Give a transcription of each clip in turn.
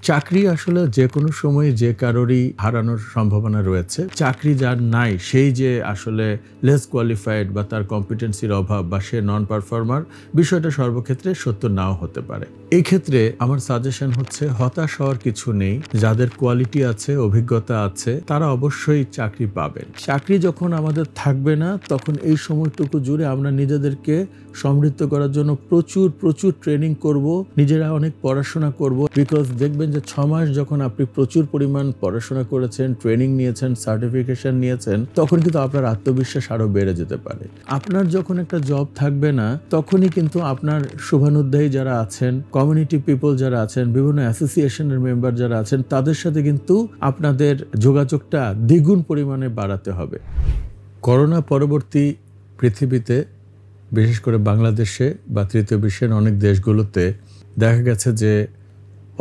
চাকরি আসলে যে কোনো সময় যে কারোরই হারানোর সম্ভাবনা রয়েছে। চাকরি যার নাই সেই যে আসলে লেস কোয়ালিফাইড বা তার কম্পিটেন্সির অভাব বা সে নন পারফর্মার, বিষয়টা সর্বক্ষেত্রে সত্য নাও হতে পারে। এই ক্ষেত্রে আমার সাজেশন হচ্ছে হতাশ হওয়ার কিছু নেই। যাদের কোয়ালিটি আছে, অভিজ্ঞতা আছে, তারা অবশ্যই চাকরি পাবেন। চাকরি যখন আমাদের থাকবে না, তখন এই সময়টুকু জুড়ে আমরা নিজেদেরকে সমৃদ্ধ করার জন্য প্রচুর ট্রেনিং করব, নিজেরা অনেক পড়াশোনা করব। বিকজ দেখবেন যে 6 মাস যখন আপনি প্রচুর পরিমাণ পড়াশোনা করেছেন, ট্রেনিং নিয়েছেন, সার্টিফিকেশন নিয়েছেন, তখন কিন্তু আপনার আত্মবিশ্বাস আরো বেড়ে যেতে পারে। আপনার যখন একটা জব থাকবে না, তখনই কিন্তু আপনার শুভানুধ্যায়ী যারা আছেন, কমিউনিটি পিপল যারা আছেন, বিভিন্ন অ্যাসোসিয়েশনের মেম্বার যারা আছেন, তাদের সাথে কিন্তু আপনাদের যোগাযোগটা দ্বিগুণ পরিমাণে বাড়াতে হবে। করোনা পরবর্তী পৃথিবীতে, বিশেষ করে বাংলাদেশে বা তৃতীয় বিশ্বের অনেক দেশগুলোতে দেখা গেছে যে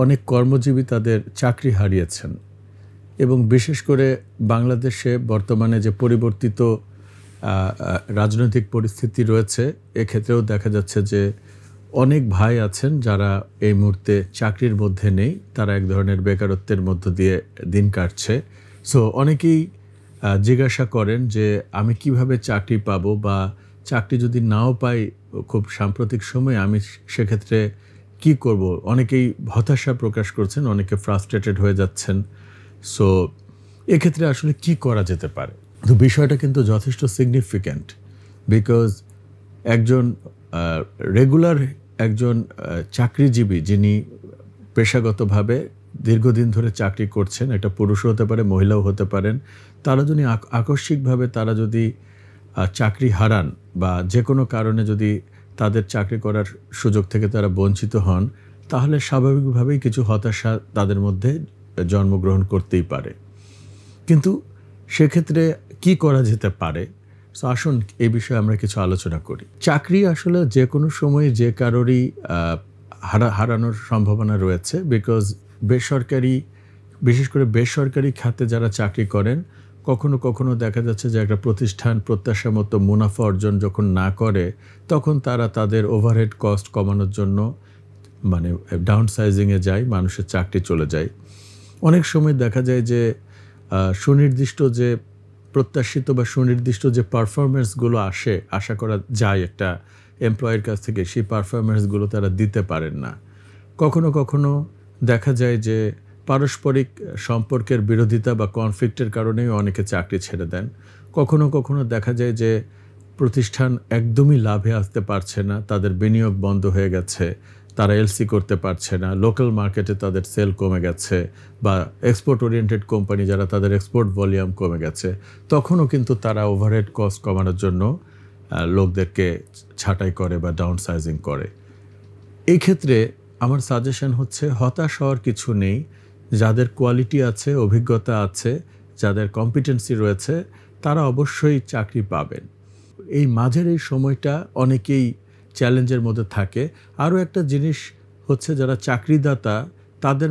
অনেক কর্মজীবী তাদের চাকরি হারিয়েছেন। এবং বিশেষ করে বাংলাদেশে বর্তমানে যে পরিবর্তিত রাজনৈতিক পরিস্থিতি রয়েছে, এক্ষেত্রেও দেখা যাচ্ছে যে অনেক ভাই আছেন যারা এই মুহূর্তে চাকরির মধ্যে নেই, তারা এক ধরনের বেকারত্বের মধ্য দিয়ে দিন কাটছে। সো অনেকেই জিজ্ঞাসা করেন যে আমি কিভাবে চাকরি পাবো, বা চাকরি যদি নাও পাই খুব সাম্প্রতিক সময়ে আমি সেক্ষেত্রে কি করব। অনেকেই হতাশা প্রকাশ করছেন, অনেকে ফ্রাস্ট্রেটেড হয়ে যাচ্ছেন। সো এক্ষেত্রে আসলে কি করা যেতে পারে? তো বিষয়টা কিন্তু যথেষ্ট সিগনিফিক্যান্ট। বিকজ একজন রেগুলার একজন চাকরিজীবী যিনি পেশাগতভাবে দীর্ঘদিন ধরে চাকরি করছেন, একটা পুরুষও হতে পারে, মহিলাও হতে পারেন, তারা যদি আকস্মিকভাবে তারা যদি চাকরি হারান বা যে কোনো কারণে যদি তাদের চাকরি করার সুযোগ থেকে তারা বঞ্চিত হন, তাহলে স্বাভাবিকভাবেই কিছু হতাশা তাদের মধ্যে জন্মগ্রহণ করতেই পারে। কিন্তু সেক্ষেত্রে কি করা যেতে পারে? সো আসুন এই বিষয়ে আমরা কিছু আলোচনা করি। চাকরি আসলে যে কোনো সময় যে কারোরই হারানোর সম্ভাবনা রয়েছে। বিকজ বিশেষ করে বেসরকারি খাতে যারা চাকরি করেন, কখনো দেখা যাচ্ছে যে একটা প্রতিষ্ঠান প্রত্যাশা মতো মুনাফা অর্জন যখন না করে, তখন তারা তাদের ওভারহেড কস্ট কমানোর জন্য ডাউন সাইজিংয়ে যায়, মানুষের চাকরি চলে যায়। অনেক সময় দেখা যায় যে সুনির্দিষ্ট যে প্রত্যাশিত বা সুনির্দিষ্ট যে পারফরমেন্সগুলো আশা করা যায় একটা এমপ্লয়ের কাছ থেকে, সেই পারফরমেন্সগুলো তারা দিতে পারেন না। কখনো দেখা যায় যে পারস্পরিক সম্পর্কের বিরোধিতা বা কনফ্লিক্টের কারণেই অনেকে চাকরি ছেড়ে দেন। কখনো দেখা যায় যে প্রতিষ্ঠান একদমই লাভে আসতে পারছে না, তাদের বিনিয়োগ বন্ধ হয়ে গেছে, তারা এলসি করতে পারছে না, লোকাল মার্কেটে তাদের সেল কমে গেছে, বা এক্সপোর্ট ওরিয়েন্টেড কোম্পানি যারা, তাদের এক্সপোর্ট ভলিউম কমে গেছে। তখনও কিন্তু তারা ওভারহেড কস্ট কমানোর জন্য লোকদেরকে ছাঁটাই করে বা ডাউন সাইজিং করে। এই ক্ষেত্রে আমার সাজেশন হচ্ছে হতাশ হওয়ার কিছু নেই। যাদের কোয়ালিটি আছে, অভিজ্ঞতা আছে, যাদের কম্পিটেন্সি রয়েছে, তারা অবশ্যই চাকরি পাবেন। এই মাঝের এই সময়টা অনেকেই চ্যালেঞ্জের মধ্যে থাকে। আরও একটা জিনিস হচ্ছে, যারা চাকরিদাতা তাদের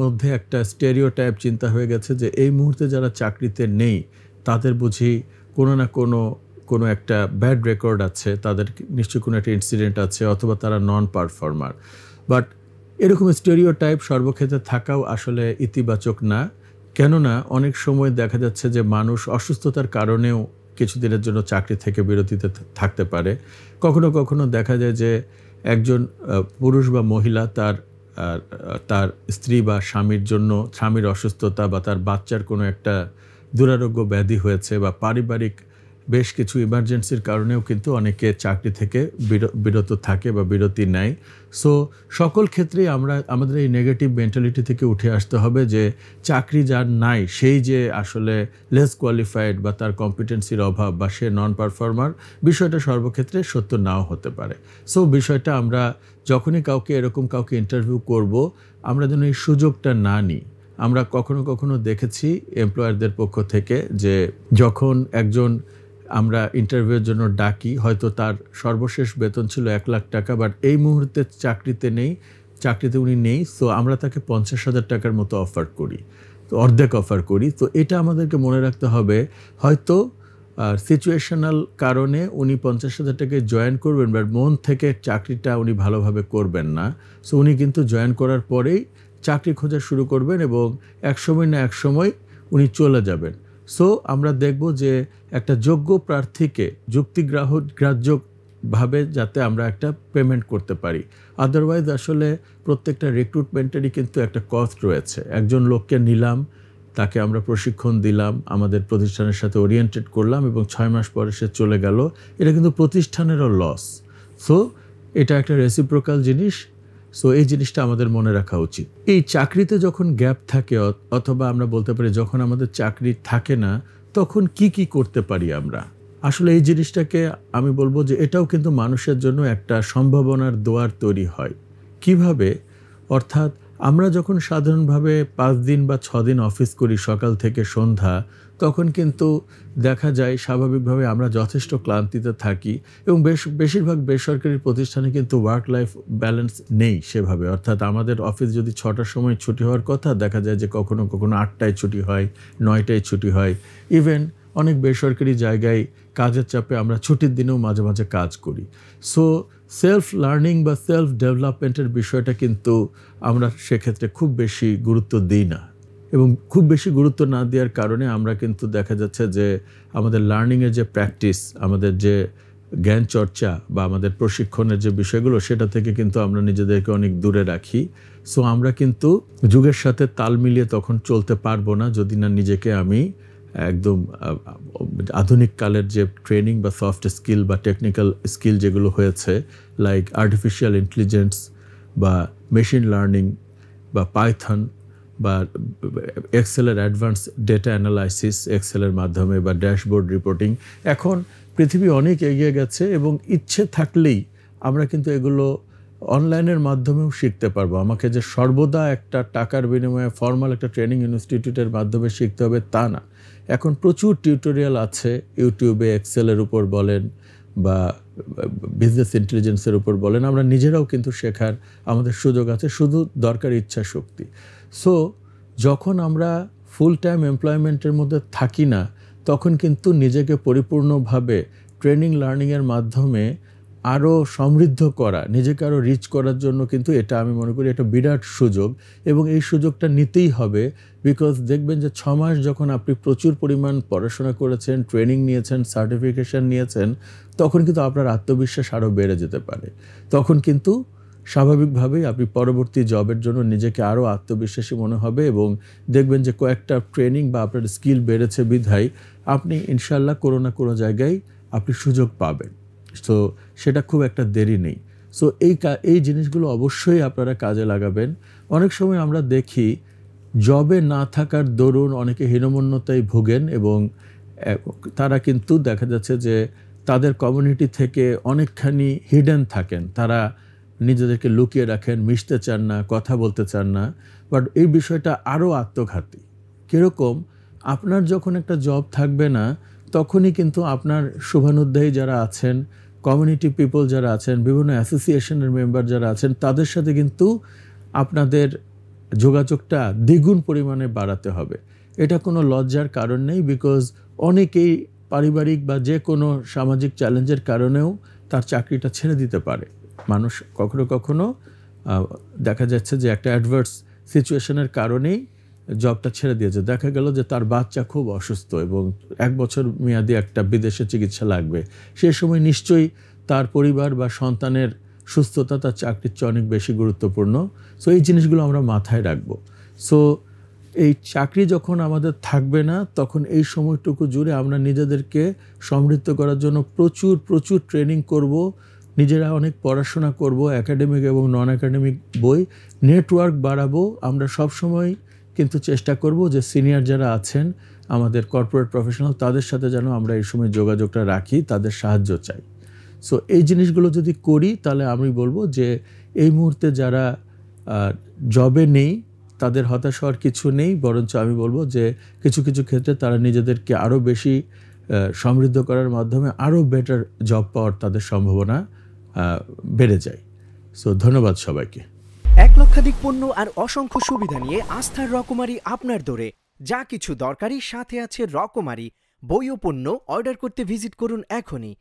মধ্যে একটা স্টেরিওটাইপ চিন্তা হয়ে গেছে যে এই মুহূর্তে যারা চাকরিতে নেই তাদের বুঝি কোনো একটা ব্যাড রেকর্ড আছে, তাদের নিশ্চয়ই কোনো একটা ইনসিডেন্ট আছে, অথবা তারা নন পারফর্মার। বাট এরকম স্টেরিওটাইপ সর্বক্ষেত্রে থাকাও আসলে ইতিবাচক না। কেননা অনেক সময় দেখা যাচ্ছে যে মানুষ অসুস্থতার কারণেও কিছুদিনের জন্য চাকরি থেকে বিরতিতে থাকতে পারে। কখনো দেখা যায় যে একজন পুরুষ বা মহিলা তার স্ত্রী বা স্বামীর অসুস্থতা বা তার বাচ্চার কোনো একটা দুরারোগ্য ব্যাধি হয়েছে, বা পারিবারিক বেশ কিছু ইমার্জেন্সির কারণেও কিন্তু অনেকে চাকরি থেকে বিরত থাকে বা বিরতি নেয়। সো সকল ক্ষেত্রেই আমাদের এই নেগেটিভ মেন্টালিটি থেকে উঠে আসতে হবে যে চাকরি যার নাই সেই যে আসলে লেস কোয়ালিফাইড বা তার কম্পিটেন্সির অভাব বা সে নন পারফর্মার, বিষয়টা সর্বক্ষেত্রে সত্য নাও হতে পারে। সো বিষয়টা আমরা যখনই এরকম কাউকে ইন্টারভিউ করব, আমরা যেন এই সুযোগটা না নিই। আমরা কখনো দেখেছি এমপ্লয়ারদের পক্ষ থেকে যে যখন আমরা ইন্টারভিউয়ের জন্য ডাকি, হয়তো তার সর্বশেষ বেতন ছিল 1 লাখ টাকা, বাট এই মুহূর্তে চাকরিতে উনি নেই। সো আমরা তাকে 50,000 টাকার মতো অফার করি, তো অর্ধেক অফার করি। তো এটা আমাদেরকে মনে রাখতে হবে, হয়তো সিচুয়েশনাল কারণে উনি 50,000 টাকায় জয়েন করবেন, বাট মন থেকে চাকরিটা উনি ভালোভাবে করবেন না। সো উনি কিন্তু জয়েন করার পরেই চাকরি খোঁজা শুরু করবেন এবং একসময় না একসময় উনি চলে যাবেন। সো আমরা দেখব যে একটা যোগ্য প্রার্থীকে যুক্তিগ্রাহ্যভাবে যাতে আমরা একটা পেমেন্ট করতে পারি। আদারওয়াইজ আসলে প্রত্যেকটা রিক্রুটমেন্টেরই কিন্তু একটা কস্ট রয়েছে। একজন লোককে নিলাম, তাকে আমরা প্রশিক্ষণ দিলাম, আমাদের প্রতিষ্ঠানের সাথে ওরিয়েন্টেড করলাম এবং 6 মাস পরে সে চলে গেল, এটা কিন্তু প্রতিষ্ঠানেরও লস। সো এটা একটা রেসিপ্রোকাল জিনিস। সো এই জিনিসটা আমাদের মনে রাখা উচিত। এই চাকরিতে যখন গ্যাপ থাকে অথবা আমরা বলতে পারি যখন আমাদের চাকরি থাকে না, তখন কি করতে পারি আমরা? আসলে এই জিনিসটাকে আমি বলবো যে এটাও কিন্তু মানুষের জন্য একটা সম্ভাবনার দুয়ার তৈরি হয়। কিভাবে? অর্থাৎ আমরা যখন সাধারণভাবে 5 দিন বা 6 দিন অফিস করি সকাল থেকে সন্ধ্যা, তখন কিন্তু দেখা যায় স্বাভাবিকভাবে আমরা যথেষ্ট ক্লান্তিতে থাকি এবং বেশিরভাগ বেসরকারি প্রতিষ্ঠানে কিন্তু ওয়ার্ক লাইফ ব্যালেন্স নেই সেভাবে। অর্থাৎ আমাদের অফিস যদি 6টার সময় ছুটি হওয়ার কথা, দেখা যায় যে কখনো 8টায় ছুটি হয়, 9টায় ছুটি হয়। ইভেন অনেক বেসরকারি জায়গায় কাজের চাপে আমরা ছুটির দিনেও মাঝে মাঝে কাজ করি। সো সেলফ লার্নিং বা সেলফ ডেভেলপমেন্টের বিষয়টা কিন্তু আমরা সেক্ষেত্রে খুব বেশি গুরুত্ব দিই না এবং খুব বেশি গুরুত্ব না দেওয়ার কারণে আমরা কিন্তু দেখা যাচ্ছে যে আমাদের লার্নিংয়ের যে প্র্যাকটিস, আমাদের যে জ্ঞান চর্চা বা আমাদের প্রশিক্ষণের যে বিষয়গুলো, সেটা থেকে কিন্তু আমরা নিজেদেরকে অনেক দূরে রাখি। সো আমরা কিন্তু যুগের সাথে তাল মিলিয়ে তখন চলতে পারবো না যদি না নিজেকে আমি একদম আধুনিক কালের যে ট্রেনিং বা সফট স্কিল বা টেকনিক্যাল স্কিল যেগুলো হয়েছে, লাইক আর্টিফিশিয়াল ইন্টেলিজেন্স বা মেশিন লার্নিং বা পাইথন বা এক্সেলের অ্যাডভান্স ডেটা অ্যানালাইসিস এক্সেলের মাধ্যমে বা ড্যাশবোর্ড রিপোর্টিং, এখন পৃথিবী অনেক এগিয়ে গেছে এবং ইচ্ছে থাকলেই আমরা কিন্তু এগুলো অনলাইনের মাধ্যমেও শিখতে পারবো। আমাকে যে সর্বদা একটা টাকার বিনিময়ে ফর্মাল একটা ট্রেনিং ইনস্টিটিউটের মাধ্যমে শিখতে হবে তা না। এখন প্রচুর টিউটোরিয়াল আছে ইউটিউবে, এক্সেলের উপর বলেন বা বিজনেস ইন্টেলিজেন্সের উপর বলেন, আমরা নিজেরাও কিন্তু শেখার আমাদের সুযোগ আছে, শুধু দরকার ইচ্ছা শক্তি। সো যখন আমরা ফুল টাইম এমপ্লয়মেন্টের মধ্যে থাকি না, তখন কিন্তু নিজেকে পরিপূর্ণভাবে ট্রেনিং লার্নিংয়ের মাধ্যমে আরও সমৃদ্ধ করা, নিজেকে আরও রিচ করার জন্য কিন্তু এটা আমি মনে করি একটা বিরাট সুযোগ এবং এই সুযোগটা নিতেই হবে। বিকজ দেখবেন যে 6 মাস যখন আপনি প্রচুর পরিমাণ পড়াশোনা করেছেন, ট্রেনিং নিয়েছেন, সার্টিফিকেশন নিয়েছেন, তখন কিন্তু আপনার আত্মবিশ্বাস আরও বেড়ে যেতে পারে। তখন কিন্তু স্বাভাবিকভাবেই আপনি পরবর্তী জবের জন্য নিজেকে আরও আত্মবিশ্বাসী মনে হবে এবং দেখবেন যে কয়েকটা ট্রেনিং বা আপনার স্কিল বেড়েছে বিধায় আপনি ইনশাল্লাহ কোনো না কোনো জায়গায় আপনি সুযোগ পাবেন। সো সেটা খুব একটা দেরি নেই। সো এই জিনিসগুলো অবশ্যই আপনারা কাজে লাগাবেন। অনেক সময় আমরা দেখি জবে না থাকার দরুন অনেকে হীনমন্যতায় ভোগেন এবং তারা কিন্তু দেখা যাচ্ছে যে তাদের কমিউনিটি থেকে অনেকখানি হিডেন থাকেন, তারা নিজেদেরকে লুকিয়ে রাখেন, মিশতে চান না, কথা বলতে চান না। বাট এই বিষয়টা আরও আত্মঘাতী। কীরকম? আপনার যখন একটা জব থাকবে না, তখনই কিন্তু আপনার শুভানুধ্যায়ী যারা আছেন, কমিউনিটি পিপল যারা আছেন, বিভিন্ন অ্যাসোসিয়েশনের মেম্বার যারা আছেন, তাদের সাথে কিন্তু আপনাদের যোগাযোগটা দ্বিগুণ পরিমাণে বাড়াতে হবে। এটা কোনো লজ্জার কারণ নেই, বিকজ অনেকেই পারিবারিক বা যে কোনো সামাজিক চ্যালেঞ্জের কারণেও তার চাকরিটা ছেড়ে দিতে পারে। মানুষ কখনো কখনো দেখা যাচ্ছে যে একটা অ্যাডভার্স সিচুয়েশনের কারণেই জবটা ছেড়ে দিয়েছে। দেখা গেল যে তার বাচ্চা খুব অসুস্থ এবং 1 বছর মেয়াদি একটা বিদেশে চিকিৎসা লাগবে। সেই সময় নিশ্চয়ই তার পরিবার বা সন্তানের সুস্থতা তার চাকরির চেয়ে অনেক বেশি গুরুত্বপূর্ণ। সো এই জিনিসগুলো আমরা মাথায় রাখবো। সো এই চাকরি যখন আমাদের থাকবে না, তখন এই সময়টুকু জুড়ে আমরা নিজেদেরকে সমৃদ্ধ করার জন্য প্রচুর ট্রেনিং করব, নিজেরা অনেক পড়াশোনা করব, একাডেমিক এবং নন একাডেমিক বই, নেটওয়ার্ক বাড়াবো। আমরা সবসময় কিন্তু চেষ্টা করব যে সিনিয়র যারা আছেন আমাদের কর্পোরেট প্রফেশনাল, তাদের সাথে যেন আমরা এই সময় যোগাযোগটা রাখি, তাদের সাহায্য চাই। সো এই জিনিসগুলো যদি করি, তাহলে আমি বলবো যে এই মুহূর্তে যারা জবে নেই তাদের হতাশ হওয়ার কিছু নেই, বরঞ্চ আমি বলবো যে কিছু ক্ষেত্রে তারা নিজেদেরকে আরও বেশি সমৃদ্ধ করার মাধ্যমে আরও বেটার জব পাওয়ার তাদের সম্ভাবনা বেড়ে যায়। সো ধন্যবাদ সবাইকে। 1 লক্ষাধিক পণ্য আর অসংখ্য সুবিধা নিয়ে আস্থার রকমারি আপনার দোরে। যা কিছু দরকারি সাথে আছে রকমারি। বই ও পণ্য অর্ডার করতে ভিজিট করুন এখনই।